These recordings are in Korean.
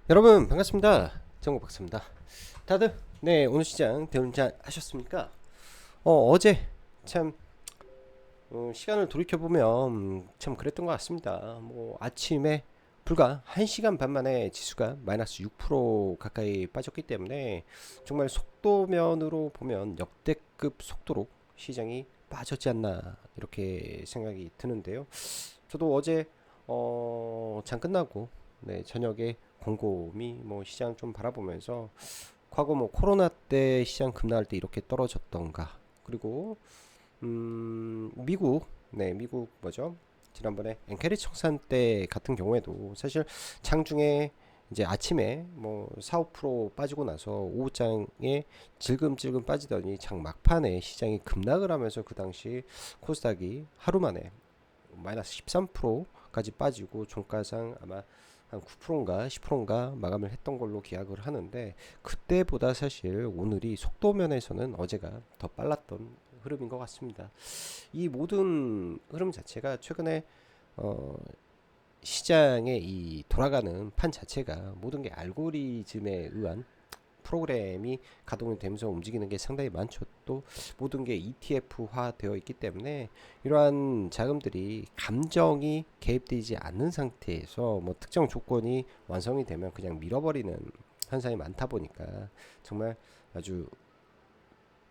여러분 반갑습니다. 정국박사입니다. 다들 오늘 시장 대응 잘 하셨습니까? 어제 참 시간을 돌이켜 보면 참 그랬던 것 같습니다. 뭐 아침에 불과 1시간 반 만에 지수가 마이너스 6% 가까이 빠졌기 때문에 정말 속도면으로 보면 역대급 속도로 시장이 빠졌지 않나 이렇게 생각이 드는데요. 저도 어제 장 끝나고 저녁에 곰곰이 뭐 시장 좀 바라보면서 과거 뭐 코로나 때 시장 급락할 때 이렇게 떨어졌던가, 그리고 미국, 미국 뭐죠? 지난번에 엔케리 청산 때 같은 경우에도 사실 장중에 이제 아침에 뭐 4, 5% 빠지고 나서 오후장에 질금질금 빠지더니 장 막판에 시장이 급락을 하면서 그 당시 코스닥이 하루 만에 마이너스 13%까지 빠지고 종가상 아마 한 9%인가 10%인가 마감을 했던 걸로 기억을 하는데, 그때보다 사실 오늘이 속도면에서는 어제가 더 빨랐던 흐름인 것 같습니다. 이 모든 흐름 자체가 최근에 어, 시장의 이 돌아가는 판 자체가 모든 게 알고리즘에 의한 프로그램이 가동이 되면서 움직이는 게 상당히 많죠. 또 모든 게 ETF화 되어 있기 때문에 이러한 자금들이 감정이 개입되지 않는 상태에서 뭐 특정 조건이 완성이 되면 그냥 밀어버리는 현상이 많다 보니까 정말 아주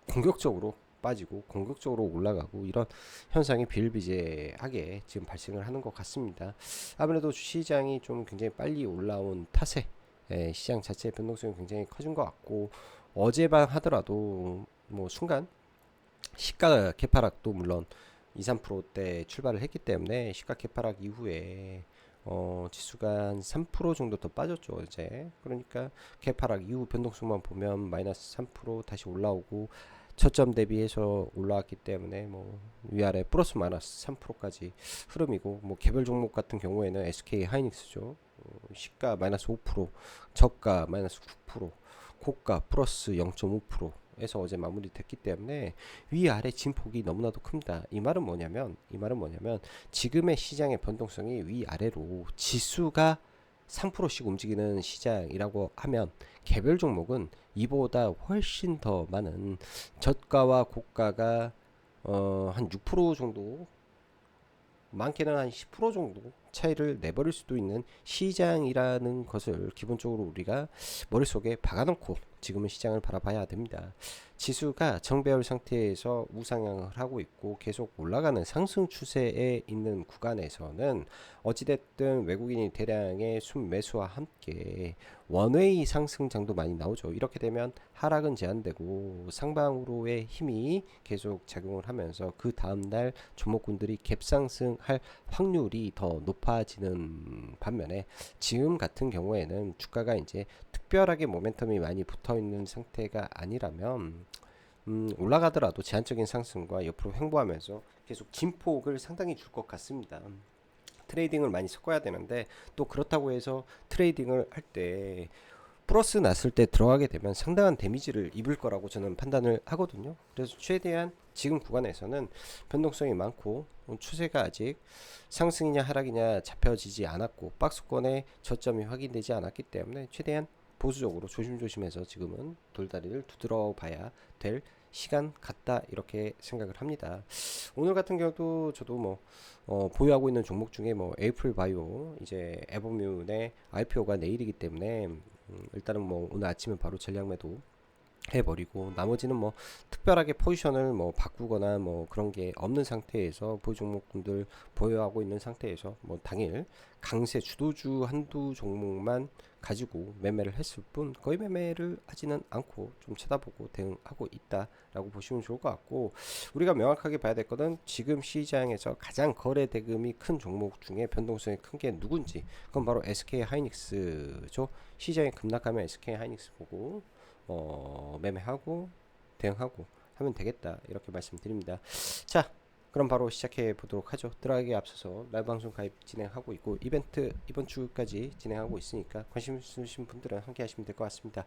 공격적으로 빠지고 공격적으로 올라가고 이런 현상이 비일비재하게 지금 발생을 하는 것 같습니다. 아무래도 시장이 좀 굉장히 빨리 올라온 탓에 시장 자체의 변동성이 굉장히 커진 것 같고, 어제만 하더라도 뭐 순간 시가 개파락도 물론 2, 3%대 출발을 했기 때문에 시가 개파락 이후에 지수가 한 3% 정도 더 빠졌죠 어제. 그러니까 개파락 이후 변동성만 보면 마이너스 3% 다시 올라오고 초점 대비해서 올라왔기 때문에 뭐 위아래 플러스 마이너스 3%까지 흐름이고, 뭐 개별 종목 같은 경우에는 SK 하이닉스죠. 시가 마이너스 5%, 저가 마이너스 9%, 고가 플러스 0.5%에서 어제 마무리됐기 때문에 위아래 진폭이 너무나도 큽니다. 이 말은 뭐냐면 지금의 시장의 변동성이 위아래로 지수가 3%씩 움직이는 시장이라고 하면 개별 종목은 이보다 훨씬 더 많은 저가와 고가가 한 6% 정도, 많게는 한 10% 정도 차이를 내버릴 수도 있는 시장이라는 것을 기본적으로 우리가 머릿속에 박아놓고 지금은 시장을 바라봐야 됩니다. 지수가 정배열 상태에서 우상향을 하고 있고 계속 올라가는 상승 추세에 있는 구간에서는 어찌됐든 외국인이 대량의 순매수와 함께 원웨이 상승장도 많이 나오죠. 이렇게 되면 하락은 제한되고 상방으로의 힘이 계속 작용을 하면서 그 다음날 종목군들이 갭상승할 확률이 더 높아지는 반면에, 지금 같은 경우에는 주가가 이제 특별하게 모멘텀이 많이 붙어 있는 상태가 아니라면 올라가더라도 제한적인 상승과 옆으로 횡보하면서 계속 진폭을 상당히 줄 것 같습니다. 트레이딩을 많이 섞어야 되는데, 또 그렇다고 해서 트레이딩을 할 때 플러스 났을 때 들어가게 되면 상당한 데미지를 입을 거라고 저는 판단을 하거든요. 그래서 최대한 지금 구간에서는 변동성이 많고 추세가 아직 상승이냐 하락이냐 잡혀지지 않았고 박스권의 저점이 확인되지 않았기 때문에 최대한 보수적으로 조심조심해서 지금은 돌다리를 두드러 봐야 될 시간 같다 이렇게 생각을 합니다. 오늘 같은 경우도 저도 뭐 보유하고 있는 종목 중에 뭐 에이플 바이오, 이제 에버뮤의 IPO가 내일이기 때문에 일단은 뭐 오늘 아침에 바로 전략 매도 해버리고, 나머지는 뭐 특별하게 포지션을 뭐 바꾸거나 뭐 그런 게 없는 상태에서 보유 종목분들 보유하고 있는 상태에서 뭐 당일 강세 주도주 한두 종목만 가지고 매매를 했을 뿐 거의 매매를 하지는 않고 좀 쳐다보고 대응하고 있다라고 보시면 좋을 것 같고, 우리가 명확하게 봐야 될 거는 지금 시장에서 가장 거래 대금이 큰 종목 중에 변동성이 큰 게 누군지, 그건 바로 SK 하이닉스죠. 시장이 급락하면 SK 하이닉스 보고 매매하고 대응하고 하면 되겠다 이렇게 말씀드립니다. 자, 그럼 바로 시작해 보도록 하죠. 들어가기에 앞서서 라이브 방송 가입 진행하고 있고 이벤트 이번 주까지 진행하고 있으니까 관심 있으신 분들은 함께 하시면 될 것 같습니다.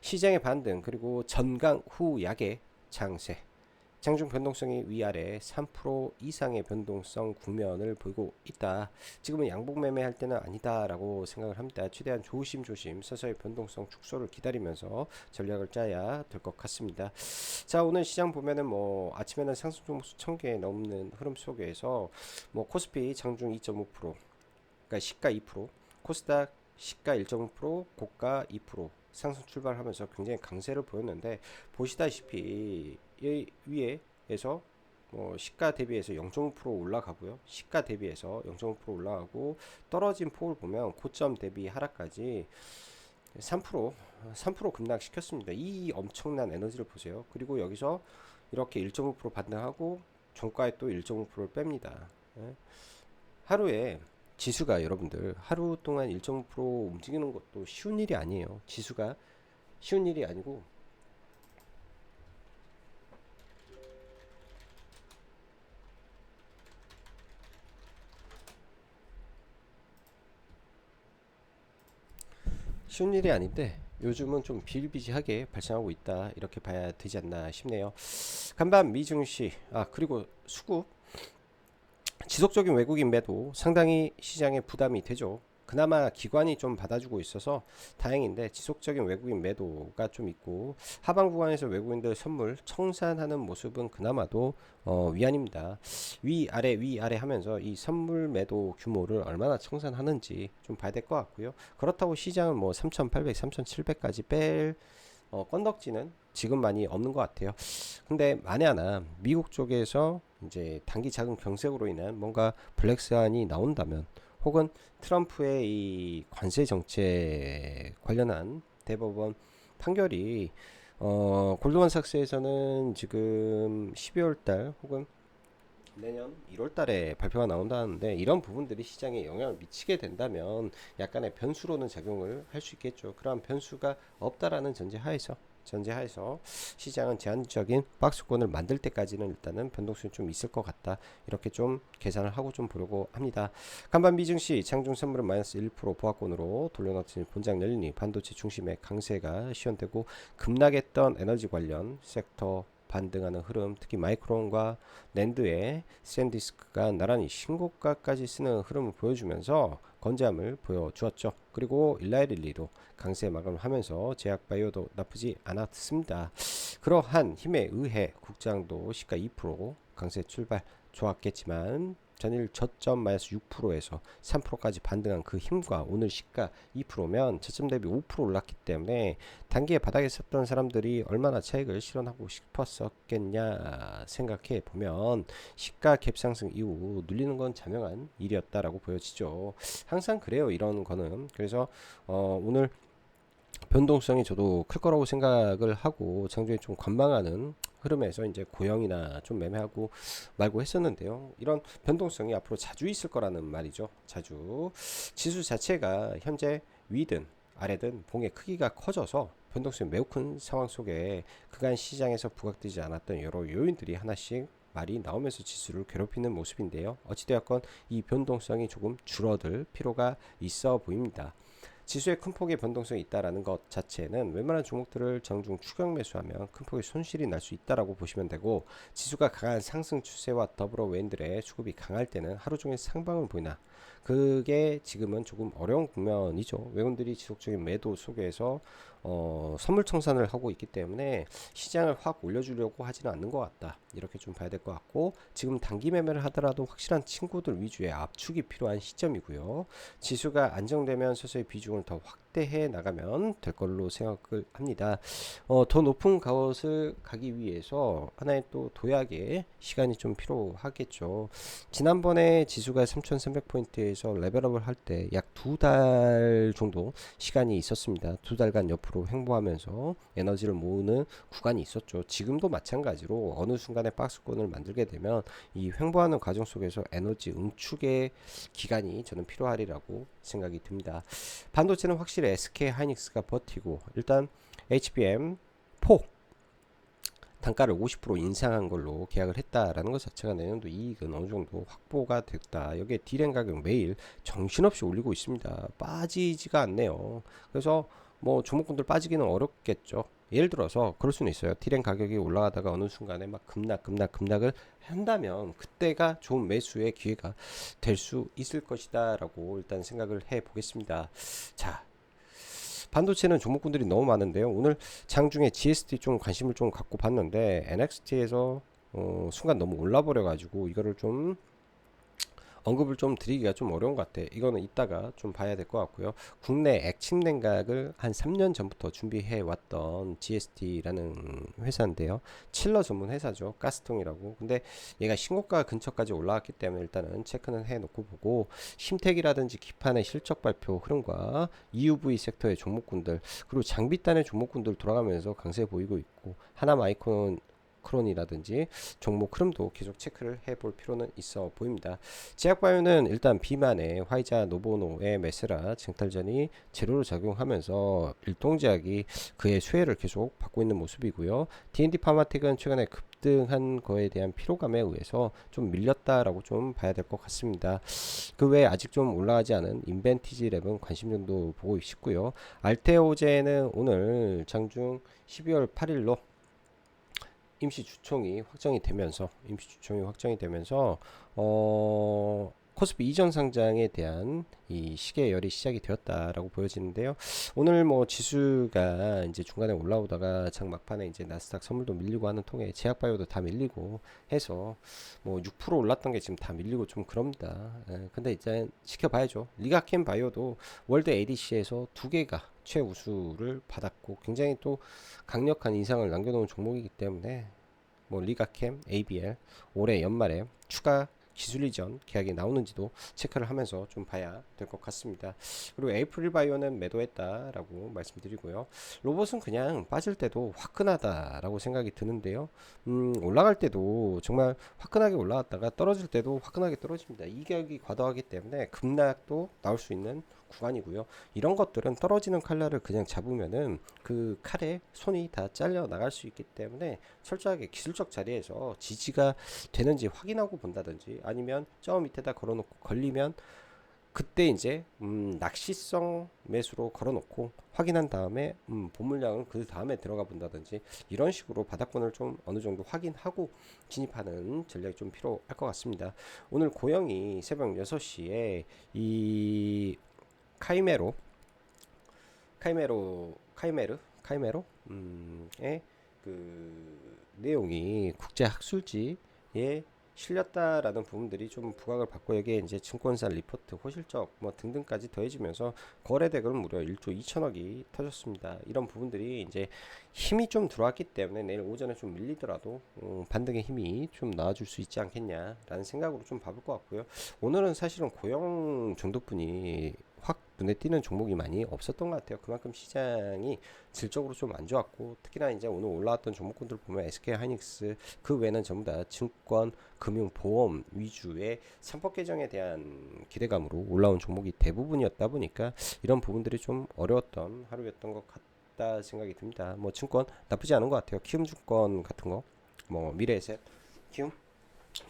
시장의 반등 그리고 전강 후 약의 장세, 장중 변동성이 위아래 3% 이상의 변동성 국면을 보이고 있다. 지금은 양봉 매매할 때는 아니다라고 생각을 합니다. 최대한 조심조심 서서히 변동성 축소를 기다리면서 전략을 짜야 될 것 같습니다. 자, 오늘 시장 보면은 뭐 아침에는 상승 종목수 1000개 넘는 흐름 속에서 뭐 코스피 장중 2.5%, 그러니까 시가 2%, 코스닥 시가 1.5%, 고가 2% 상승 출발하면서 굉장히 강세를 보였는데, 보시다시피 이 위에에서 시가 대비해서 0.5% 올라가고요. 시가 대비해서 0.5% 올라가고, 떨어진 폭을 보면 고점 대비 하락까지 3% 급락시켰습니다. 이 엄청난 에너지를 보세요. 그리고 여기서 이렇게 1.5% 반등하고 종가에 또 1.5%를 뺍니다. 예. 하루에 지수가, 여러분들 하루 동안 1.5% 움직이는 것도 쉬운 일이 아니에요. 지수가 쉬운 일이 아니고, 쉬운 일이 아닌데 요즘은 좀 비일비재하게 발생하고 있다, 이렇게 봐야 되지 않나 싶네요. 간밤 미증시, 그리고 수급, 지속적인 외국인 매도 상당히 시장에 부담이 되죠. 그나마 기관이 좀 받아주고 있어서 다행인데, 지속적인 외국인 매도가 좀 있고, 하방 구간에서 외국인들 선물 청산하는 모습은 그나마도 위안입니다. 위아래 하면서 이 선물 매도 규모를 얼마나 청산하는지 좀 봐야 될 것 같고요. 그렇다고 시장은 뭐 3,800, 3,700까지 뺄 건덕지는 지금 많이 없는 것 같아요. 근데 만에 하나 미국 쪽에서 이제 단기 자금 경색으로 인한 뭔가 블랙스완이 나온다면, 혹은 트럼프의 이 관세 정책 관련한 대법원 판결이 골드만삭스에서는 지금 12월 달 혹은 내년 1월 달에 발표가 나온다는데, 이런 부분들이 시장에 영향을 미치게 된다면 약간의 변수로는 작용을 할 수 있겠죠. 그러한 변수가 없다라는 전제하에서 시장은 제한적인 박스권을 만들 때까지는 일단은 변동성이 좀 있을 것 같다, 이렇게 좀 계산을 하고 좀 보려고 합니다. 간밤 미증시 장중 선물은 마이너스 1% 보합권으로 돌려놓더니 본장 열리니 반도체 중심의 강세가 시현되고, 급락했던 에너지 관련 섹터 반등하는 흐름, 특히 마이크론과 낸드의 샌디스크가 나란히 신고가까지 쓰는 흐름을 보여주면서 건재함을 보여주었죠. 그리고 일라이릴리도 강세 마감을 하면서 제약바이오도 나쁘지 않았습니다. 그러한 힘에 의해 국장도 시가 2% 강세 출발 좋았겠지만, 전일 저점 마이너스 6%에서 3%까지 반등한 그 힘과 오늘 시가 2%면 저점 대비 5% 올랐기 때문에, 단기에 바닥에 섰던 사람들이 얼마나 차익을 실현하고 싶었었겠냐 생각해 보면, 시가 갭상승 이후 눌리는 건 자명한 일이었다라고 보여지죠. 항상 그래요, 이런 거는. 그래서 오늘 변동성이 저도 클 거라고 생각을 하고, 장중에 좀 관망하는 흐름에서 이제 고영이나 좀 매매하고 말고 했었는데요. 이런 변동성이 앞으로 자주 있을 거라는 말이죠. 자주. 지수 자체가 현재 위든 아래든 봉의 크기가 커져서 변동성이 매우 큰 상황 속에 그간 시장에서 부각되지 않았던 여러 요인들이 하나씩 말이 나오면서 지수를 괴롭히는 모습인데요. 어찌되었건 이 변동성이 조금 줄어들 필요가 있어 보입니다. 지수에 큰 폭의 변동성이 있다라는 것 자체는 웬만한 종목들을 장중 추격 매수하면 큰 폭의 손실이 날 수 있다라고 보시면 되고, 지수가 강한 상승 추세와 더불어 외인들의 수급이 강할 때는 하루 종일 상방을 보이나, 그게 지금은 조금 어려운 국면이죠. 외국인들이 지속적인 매도 속에서 선물 청산을 하고 있기 때문에 시장을 확 올려주려고 하지는 않는 것 같다, 이렇게 좀 봐야 될 것 같고, 지금 단기 매매를 하더라도 확실한 친구들 위주의 압축이 필요한 시점이고요. 지수가 안정되면 서서히 비중을 더 확대해 나가면 될 걸로 생각을 합니다. 더 높은 곳을 가기 위해서 하나의 또 도약의 시간이 좀 필요하겠죠. 지난번에 지수가 3300포인트에서 레벨업을 할 때 약 2달 정도 시간이 있었습니다. 2달간 옆으로 횡보하면서 에너지를 모으는 구간이 있었죠. 지금도 마찬가지로 어느 순간에 박스권을 만들게 되면 이 횡보하는 과정 속에서 에너지 응축의 기간이 저는 필요하리라고 생각이 듭니다. 반도체는 확실히 SK 하이닉스가 버티고, 일단 HBM 4 단가를 50% 인상한 걸로 계약을 했다라는 것 자체가 내년도 이익은 어느 정도 확보가 됐다. 여기에 디램 가격 매일 정신없이 올리고 있습니다. 빠지지가 않네요. 그래서 뭐 종목군들 빠지기는 어렵겠죠. 예를 들어서 그럴 수는 있어요. 티렌 가격이 올라가다가 어느 순간에 막 급락을 한다면 그때가 좋은 매수의 기회가 될 수 있을 것이다라고 일단 생각을 해 보겠습니다. 자, 반도체는 종목군들이 너무 많은데요. 오늘 장중에 GST 좀 관심을 좀 갖고 봤는데 NXT에서 순간 너무 올라버려 가지고 이거를 좀 언급을 좀 드리기가 좀 어려운 것 같아. 이거는 이따가 좀 봐야 될 것 같고요. 국내 액침 냉각을 한 3년 전부터 준비해 왔던 GST라는 회사인데요. 칠러 전문 회사죠. 가스통이라고. 근데 얘가 신고가 근처까지 올라왔기 때문에 일단은 체크는 해 놓고 보고 심택이라든지 기판의 실적 발표 흐름과 EUV 섹터의 종목군들 그리고 장비단의 종목군들 돌아가면서 강세 보이고 있고 하나마이크론 크론이라든지 종목 흐름도 계속 체크를 해볼 필요는 있어 보입니다. 제약바이오는 일단 비만의 화이자 노보노의 메스라 쟁탈전이 제로로 작용하면서 일동제약이 그의 수혜를 계속 받고 있는 모습이고요. D&D 파마텍은 최근에 급등한 거에 대한 피로감에 의해서 좀 밀렸다라고 좀 봐야 될 것 같습니다. 그 외에 아직 좀 올라가지 않은 인벤티지 랩은 관심 정도 보고 있고요. 알테오제는 오늘 장중 12월 8일로 임시 주총이 확정이 되면서 코스피 이전 상장에 대한 이 시계열이 시작이 되었다라고 보여지는데요. 오늘 뭐 지수가 이제 중간에 올라오다가 장 막판에 이제 나스닥 선물도 밀리고 하는 통에 제약바이오도 다 밀리고 해서 뭐 6% 올랐던 게 지금 다 밀리고 좀 그럽니다. 근데 이제 지켜봐야죠. 리가켄 바이오도 월드 ADC에서 두 개가 최우수를 받았고 굉장히 또 강력한 인상을 남겨놓은 종목이기 때문에 뭐 리가캠, ABL 올해 연말에 추가 기술 이전 계약이 나오는지도 체크를 하면서 좀 봐야 될 것 같습니다. 그리고 에이프릴 바이오는 매도했다라고 말씀드리고요. 로봇은 그냥 빠질 때도 화끈하다라고 생각이 드는데요. 올라갈 때도 정말 화끈하게 올라갔다가 떨어질 때도 화끈하게 떨어집니다. 이격이 과도하기 때문에 급락도 나올 수 있는 구간이고요. 이런 것들은 떨어지는 칼날을 그냥 잡으면은 그 칼에 손이 다 잘려 나갈 수 있기 때문에 철저하게 기술적 자리에서 지지가 되는지 확인하고 본다든지 아니면 저 밑에다 걸어놓고 걸리면 그때 이제 낚시성 매수로 걸어놓고 확인한 다음에 보물량은 그 다음에 들어가 본다든지 이런 식으로 바닥권을 좀 어느 정도 확인하고 진입하는 전략이 좀 필요할 것 같습니다. 오늘 고영이 새벽 6시에 이 카이메로 카이메로 의 그 내용이 국제 학술지에 실렸다라는 부분들이 좀 부각을 받고 여기에 이제 증권사 리포트, 호실적 뭐 등등까지 더해지면서 거래 대금은 무려 1조 2천억이 터졌습니다. 이런 부분들이 이제 힘이 좀 들어왔기 때문에 내일 오전에 좀 밀리더라도 반등의 힘이 좀 나와줄 수 있지 않겠냐라는 생각으로 좀 봐볼 것 같고요. 오늘은 사실은 고용 정도뿐이 확 눈에 띄는 종목이 많이 없었던 것 같아요. 그만큼 시장이 질적으로 좀 안 좋았고 특히나 이제 오늘 올라왔던 종목군들 보면 SK 하이닉스 그 외에는 전부 다 증권, 금융, 보험 위주의 선법 개정에 대한 기대감으로 올라온 종목이 대부분이었다 보니까 이런 부분들이 좀 어려웠던 하루였던 것 같다 생각이 듭니다. 뭐 증권 나쁘지 않은 것 같아요. 키움증권 같은 거, 뭐 미래에셋, 키움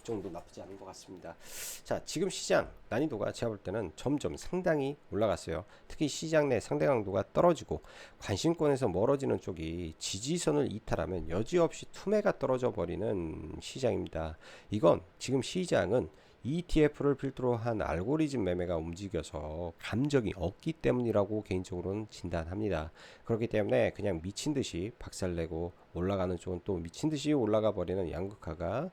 정도 나쁘지 않은 것 같습니다. 자, 지금 시장 난이도가 제가 볼 때는 점점 상당히 올라갔어요. 특히 시장 내 상대 강도가 떨어지고 관심권에서 멀어지는 쪽이 지지선을 이탈하면 여지없이 투매가 떨어져 버리는 시장입니다. 이건 지금 시장은 ETF를 필두로 한 알고리즘 매매가 움직여서 감정이 없기 때문이라고 개인적으로는 진단합니다. 그렇기 때문에 그냥 미친 듯이 박살내고 올라가는 쪽은 또 미친 듯이 올라가 버리는 양극화가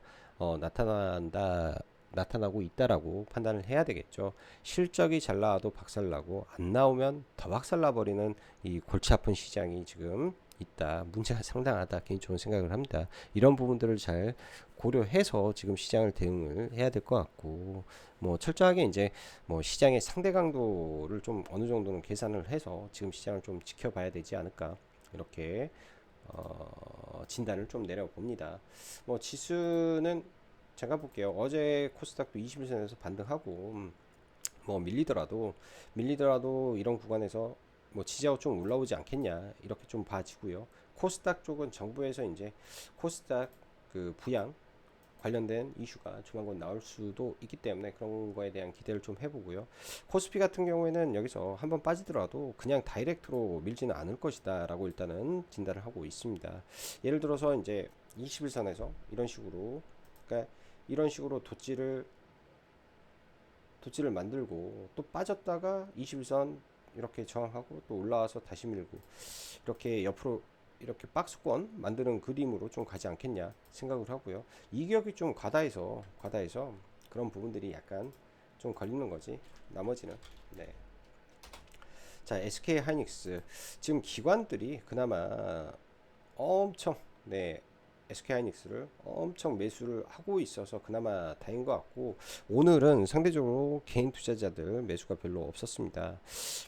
나타나고 있다라고 판단을 해야 되겠죠. 실적이 잘 나와도 박살나고 안 나오면 더 박살나 버리는 이 골치 아픈 시장이 지금 있다. 문제가 상당하다. 개인적으로 생각을 합니다. 이런 부분들을 잘 고려해서 지금 시장을 대응을 해야 될 것 같고 뭐 철저하게 이제 뭐 시장의 상대 강도를 좀 어느 정도는 계산을 해서 지금 시장을 좀 지켜봐야 되지 않을까 이렇게 진단을 좀 내려봅니다. 뭐 지수는 제가 볼게요. 어제 코스닥도 21선에서 반등하고 뭐 밀리더라도 이런 구간에서 뭐 지지하고 좀 올라오지 않겠냐 이렇게 좀 봐지고요. 코스닥 쪽은 정부에서 이제 코스닥 그 부양 관련된 이슈가 조만간 나올 수도 있기 때문에 그런 거에 대한 기대를 좀 해보고요. 코스피 같은 경우에는 여기서 한번 빠지더라도 그냥 다이렉트로 밀지는 않을 것이다 라고 일단은 진단을 하고 있습니다. 예를 들어서 이제 21선에서 이런 식으로, 그러니까 이런 식으로 돛지를 만들고 또 빠졌다가 21선 이렇게 저항하고 또 올라와서 다시 밀고, 이렇게 옆으로 이렇게 박스권 만드는 그림으로 좀 가지 않겠냐 생각을 하고요. 이격이 좀 과다해서 그런 부분들이 약간 좀 걸리는 거지. 나머지는 네. 자, SK 하이닉스 지금 기관들이 그나마 엄청, 네, SK 하이닉스를 엄청 매수를 하고 있어서 그나마 다행인 것 같고, 오늘은 상대적으로 개인 투자자들 매수가 별로 없었습니다.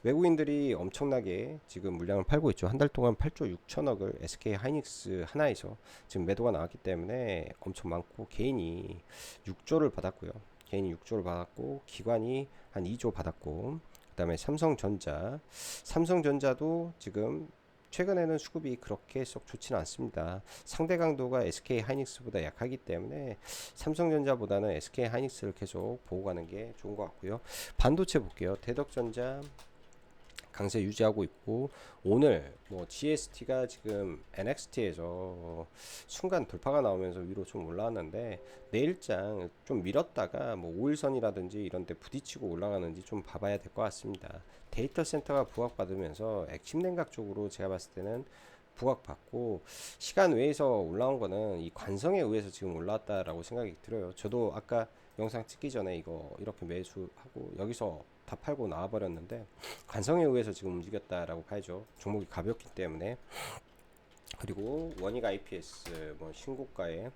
외국인들이 엄청나게 지금 물량을 팔고 있죠. 한 달 동안 8조 6천억을 SK 하이닉스 하나에서 지금 매도가 나왔기 때문에 엄청 많고, 개인이 6조를 받았고요. 개인이 6조를 받았고 기관이 한 2조 받았고, 그 다음에 삼성전자도 지금 최근에는 수급이 그렇게 썩 좋지는 않습니다. 상대 강도가 SK 하이닉스보다 약하기 때문에 삼성전자보다는 SK 하이닉스를 계속 보고 가는 게 좋은 것 같고요. 반도체 볼게요. 대덕전자 강세 유지하고 있고, 오늘 뭐 GST가 지금 NXT에서 순간 돌파가 나오면서 위로 좀 올라왔는데, 내일장 좀 밀었다가 뭐 5일선이라든지 이런 데 부딪히고 올라가는지 좀 봐봐야 될 것 같습니다. 데이터 센터가 부각받으면서 액침 냉각 쪽으로 제가 봤을 때는 부각받고, 시간 외에서 올라온 거는 이 관성에 의해서 지금 올라왔다라고 생각이 들어요. 저도 아까 영상 찍기 전에 이거 이렇게 매수하고 여기서 다 팔고 나와버렸는데, 관성에 의해서 지금 움직였다라고 봐야죠. 종목이 가볍기 때문에. 그리고 원익 IPS 뭐 신고가에,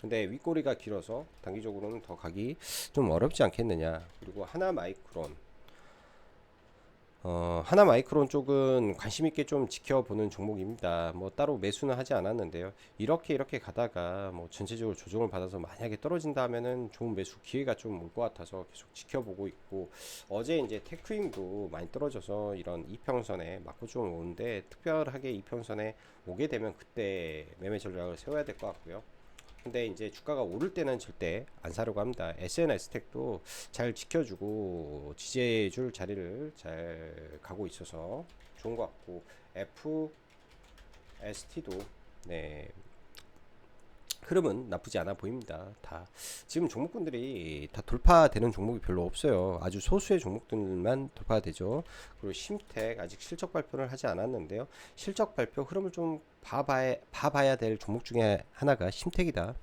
근데 윗꼬리가 길어서 단기적으로는 더 가기 좀 어렵지 않겠느냐. 그리고 하나 마이크론 쪽은 관심 있게 좀 지켜보는 종목입니다. 뭐 따로 매수는 하지 않았는데요. 이렇게 가다가 뭐 전체적으로 조정을 받아서 만약에 떨어진다 하면은 좋은 매수 기회가 좀 올 것 같아서 계속 지켜보고 있고, 어제 이제 테크임도 많이 떨어져서 이런 이평선에 맞고 좀 오는데, 특별하게 이평선에 오게 되면 그때 매매 전략을 세워야 될 것 같고요. 근데 이제 주가가 오를 때는 절대 안 사려고 합니다. SNS택도 잘 지켜주고 지지해줄 자리를 잘 가고 있어서 좋은 것 같고, FST도 네, 흐름은 나쁘지 않아 보입니다. 다 지금 종목군들이 다 돌파되는 종목이 별로 없어요. 아주 소수의 종목들만 돌파되죠. 그리고 심택 아직 실적 발표를 하지 않았는데요. 실적 발표 흐름을 좀 봐봐야 될 종목 중에 하나가 심택이다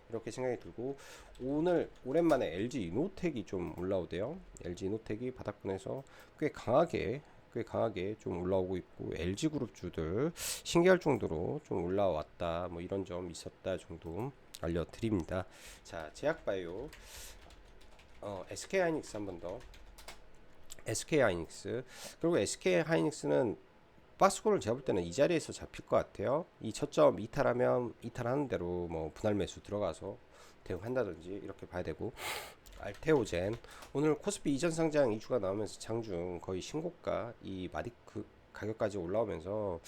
이렇게 생각이 들고, 오늘 오랜만에 LG 이노텍이 좀 올라오대요. LG 이노텍이 바닥권에서 꽤 강하게 좀 올라오고 있고, LG그룹주들 신기할 정도로 좀 올라왔다, 뭐 이런 점 있었다 정도 알려드립니다. 자, 제약바이오, SK하이닉스 한 번 더. SK하이닉스, 그리고 SK하이닉스는 박스권을 제가 볼 때는 이 자리에서 잡힐 것 같아요. 이 저점 이탈하면 이탈하는 대로 뭐 분할 매수 들어가서 대응한다든지 이렇게 봐야 되고, 알테오젠 오늘 코스피 이전 상장 2주가 나오면서 장중 거의 신고가 이 마디크 가격까지 올라오면서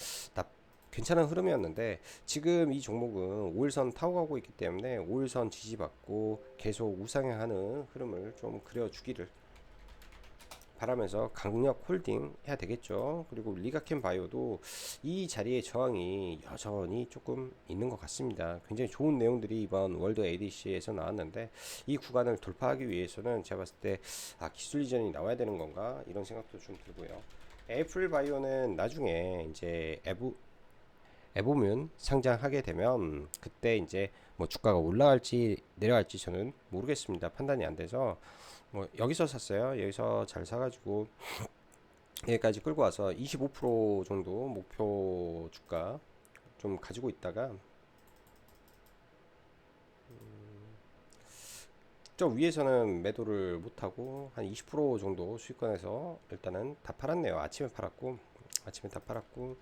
괜찮은 흐름이었는데, 지금 이 종목은 5일선 타고 가고 있기 때문에 5일선 지지받고 계속 우상향하는 흐름을 좀 그려주기를 바라면서 강력 홀딩 해야 되겠죠. 그리고 리가켄 바이오도 이 자리에 저항이 여전히 조금 있는 것 같습니다. 굉장히 좋은 내용들이 이번 월드 ADC에서 나왔는데, 이 구간을 돌파하기 위해서는 제가 봤을 때 기술 이전이 나와야 되는 건가 이런 생각도 좀 들고요. 애플 바이오는 나중에 이제 에보뮨 상장하게 되면 그때 이제 뭐 주가가 올라갈지 내려갈지 저는 모르겠습니다. 판단이 안 돼서 뭐 여기서 샀어요. 여기서 잘 사가지고 여기까지 끌고 와서 25% 정도 목표 주가 좀 가지고 있다가, 저 위에서는 매도를 못하고 한 20% 정도 수익권에서 일단은 다 팔았네요. 아침에 다 팔았고,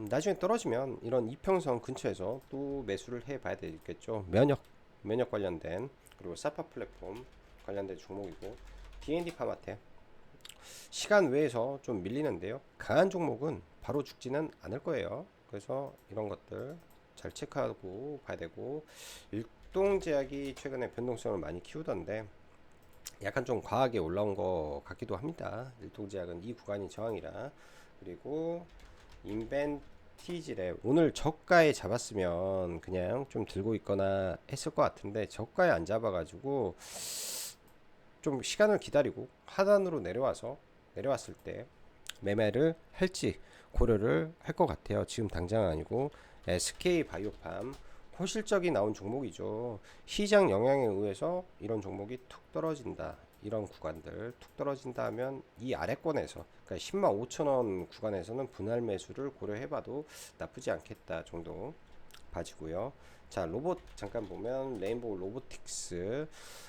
나중에 떨어지면 이런 이평선 근처에서 또 매수를 해 봐야 되겠죠. 면역 관련된, 그리고 사파 플랫폼 관련된 종목이고, D&D 파마텍 시간 외에서 좀 밀리는데요. 강한 종목은 바로 죽지는 않을 거예요. 그래서 이런 것들 잘 체크하고 봐야 되고, 일동제약이 최근에 변동성을 많이 키우던데 약간 좀 과하게 올라온 것 같기도 합니다. 일동제약은 이 구간이 저항이라. 그리고 인벤티지랩 오늘 저가에 잡았으면 그냥 좀 들고 있거나 했을 것 같은데 저가에 안 잡아가지고 좀 시간을 기다리고 하단으로 내려왔을 때 매매를 할지 고려를 할 것 같아요. 지금 당장 아니고. SK 바이오팜 호실적이 나온 종목이죠. 시장 영향에 의해서 이런 종목이 툭 떨어진다. 이런 구간들 툭 떨어진다 하면 이 아래권에서 그러니까 10만 5천 원 구간에서는 분할 매수를 고려해봐도 나쁘지 않겠다 정도 봐지고요. 자, 로봇 잠깐 보면 레인보우 로보틱스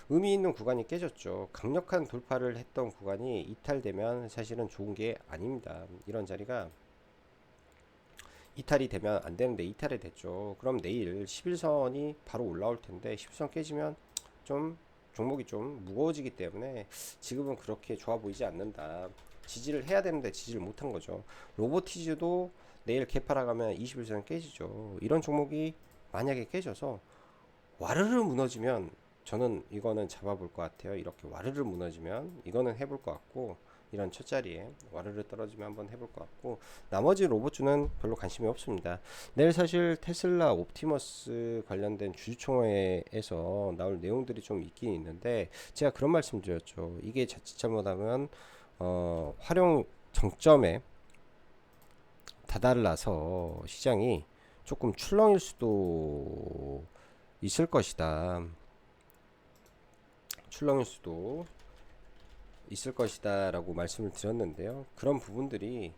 의미 있는 구간이 깨졌죠. 강력한 돌파를 했던 구간이 이탈되면 사실은 좋은 게 아닙니다. 이런 자리가 이탈이 되면 안 되는데 이탈이 됐죠. 그럼 내일 11선이 바로 올라올 텐데 11선 깨지면 좀 종목이 좀 무거워지기 때문에 지금은 그렇게 좋아 보이지 않는다. 지지를 해야 되는데 지지를 못한 거죠. 로보티즈도 내일 개파라 가면 21선 깨지죠. 이런 종목이 만약에 깨져서 와르르 무너지면 저는 이거는 잡아볼 것 같아요. 이렇게 와르르 무너지면 이거는 해볼 것 같고, 이런 첫 자리에 와르르 떨어지면 한번 해볼 것 같고, 나머지 로봇주는 별로 관심이 없습니다. 내일 사실 테슬라 옵티머스 관련된 주주총회에서 나올 내용들이 좀 있긴 있는데 제가 그런 말씀 드렸죠. 이게 자칫 잘못하면 활용 정점에 다달라서 시장이 조금 출렁일 수도 있을 것이다. 출렁일 수도 있을 것이다 라고 말씀을 드렸는데요. 그런 부분들이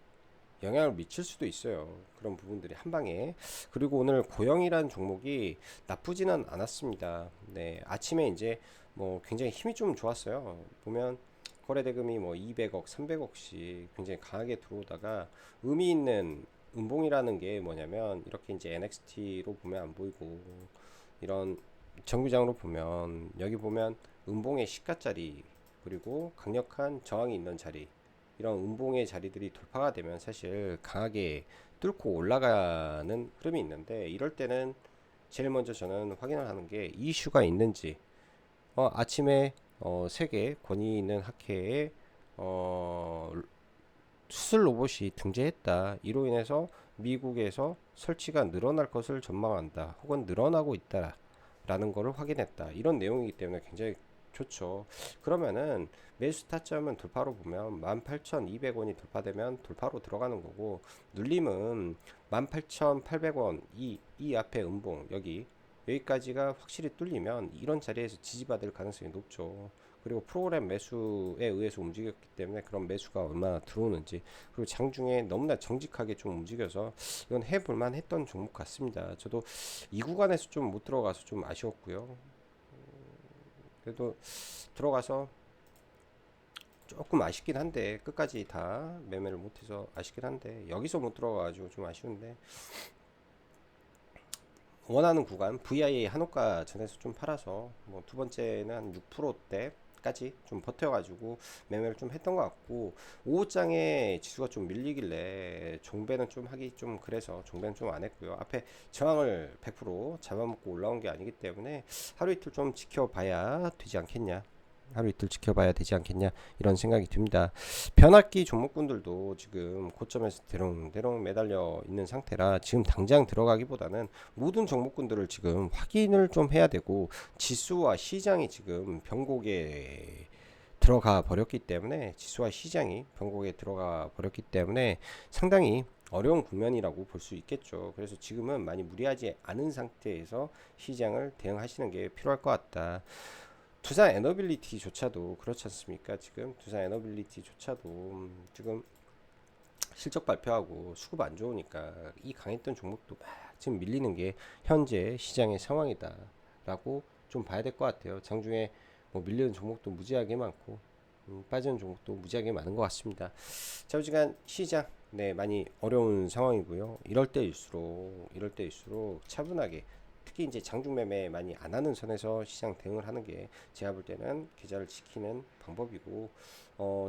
영향을 미칠 수도 있어요. 그런 부분들이 한 방에. 그리고 오늘 고영이라는 종목이 나쁘지는 않았습니다. 네, 아침에 이제 뭐 굉장히 힘이 좀 좋았어요. 보면 거래대금이 뭐 200억, 300억씩 굉장히 강하게 들어오다가 의미 있는 음봉이라는 게 뭐냐면 이렇게 이제 NXT로 보면 안 보이고 이런 정규장으로 보면 여기 보면 음봉의 시가짜리 그리고 강력한 저항이 있는 자리, 이런 음봉의 자리들이 돌파가 되면 사실 강하게 뚫고 올라가는 흐름이 있는데 이럴 때는 제일 먼저 저는 확인을 하는 게 이슈가 있는지. 아침에 세계 권위 있는 학회에 수술 로봇이 등재했다. 이로 인해서 미국에서 설치가 늘어날 것을 전망한다. 혹은 늘어나고 있다. 라는 것을 확인했다. 이런 내용이기 때문에 굉장히 좋죠. 그러면은 매수 타점은 돌파로 보면 18,200원이 돌파되면 돌파로 들어가는 거고, 눌림은 18,800원 이 앞에 음봉 여기까지가 확실히 뚫리면 이런 자리에서 지지받을 가능성이 높죠. 그리고 프로그램 매수에 의해서 움직였기 때문에 그런 매수가 얼마나 들어오는지, 그리고 장중에 너무나 정직하게 좀 움직여서 이건 해볼만 했던 종목 같습니다. 저도 이 구간에서 좀 못 들어가서 좀 아쉬웠고요. 그래도 들어가서 조금 아쉽긴 한데 끝까지 다 매매를 못해서 아쉽긴 한데 여기서 못 들어가가지고 좀 아쉬운데, 원하는 구간 VIA 한호가 전에서 좀 팔아서 뭐 두 번째는 한 6%대까지 좀 버텨가지고 매매를 좀 했던 것 같고, 오후장에 지수가 좀 밀리길래 종배는 좀 하기 좀 그래서 종배는 좀 안 했고요. 앞에 저항을 100% 잡아먹고 올라온 게 아니기 때문에 하루 이틀 좀 지켜봐야 되지 않겠냐. 하루 이틀 지켜봐야 되지 않겠냐 이런 생각이 듭니다. 변압기 종목군들도 지금 고점에서 대롱대롱 매달려 있는 상태라 지금 당장 들어가기보다는 모든 종목군들을 지금 확인을 좀 해야 되고, 지수와 시장이 지금 변곡에 들어가 버렸기 때문에 지수와 시장이 변곡에 들어가 버렸기 때문에 상당히 어려운 국면이라고 볼 수 있겠죠. 그래서 지금은 많이 무리하지 않은 상태에서 시장을 대응하시는 게 필요할 것 같다. 두산 에너빌리티조차도 그렇지 않습니까? 지금 두산 에너빌리티조차도 지금 실적 발표하고 수급 안 좋으니까 이 강했던 종목도 막 지금 밀리는 게 현재 시장의 상황이다라고 좀 봐야 될 것 같아요. 장중에 뭐 밀리는 종목도 무지하게 많고 빠지는 종목도 무지하게 많은 것 같습니다. 좌우지간 시장 많이 어려운 상황이고요. 이럴 때일수록 차분하게, 특히 이제 장중 매매 많이 안 하는 선에서 시장 대응을 하는 게 제가 볼 때는 계좌를 지키는 방법이고,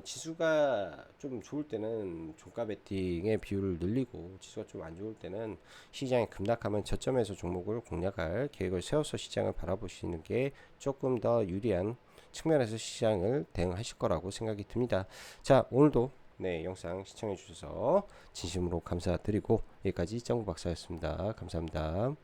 지수가 좀 좋을 때는 종가 베팅의 비율을 늘리고, 지수가 좀 안 좋을 때는 시장이 급락하면 저점에서 종목을 공략할 계획을 세워서 시장을 바라보시는 게 조금 더 유리한 측면에서 시장을 대응하실 거라고 생각이 듭니다. 자, 오늘도 네, 영상 시청해 주셔서 진심으로 감사드리고, 여기까지 짱구 박사였습니다. 감사합니다.